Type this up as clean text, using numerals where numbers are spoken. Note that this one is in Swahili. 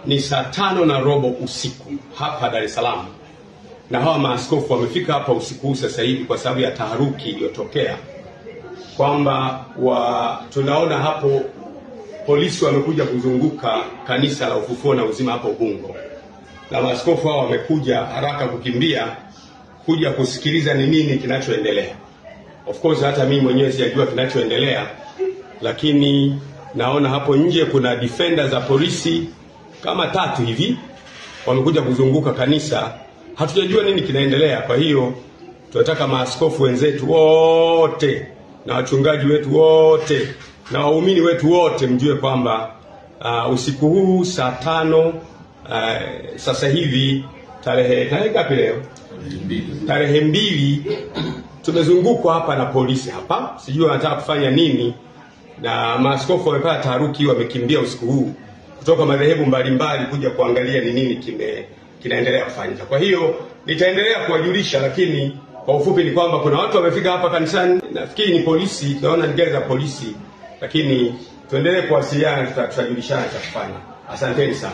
Ni saa 5:15 usiku hapa Dar es Salaam, na hawa maaskofu wamefika hapa usiku sasa hivi kwa sababu ya taharuki iliyotokea, kwamba tunaona hapo polisi wamekuja kuzunguka kanisa la Ufufuo na Uzima hapo Ubungo, na maaskofu hao wamekuja haraka kukimbia kuja kusikiliza ni nini kinachoendelea. Of course hata mimi mwenyewe sijajua kinachoendelea, lakini naona hapo nje kuna defender za polisi kama 3 hivi wamekuja kuzunguka kanisa. Hatujajua nini kinaendelea. Kwa hiyo tunataka maaskofu wenzetu wote na wachungaji wetu wote na waumini wetu wote mjue kwamba usiku huu saa 5 sasa hivi tarehe ngapi leo? Tarehe 2 tumezungukwa hapa na polisi hapa. Sijui wanataka kufanya nini, na maaskofu wamepata taharuki, wamekimbia usiku huu kutoka madhehebu mbalimbali kuja kuangalia ni nini kinaendelea kufanyika. Kwa hiyo nitaendelea kuwajulisha, lakini kwa ufupi ni kwamba kuna watu wamefika hapa kanisani. Nafikiri ni polisi, tunaona ni gari za polisi, lakini tuendelee kuwasiliana, tutajulishana cha kufanya. Asanteni sana.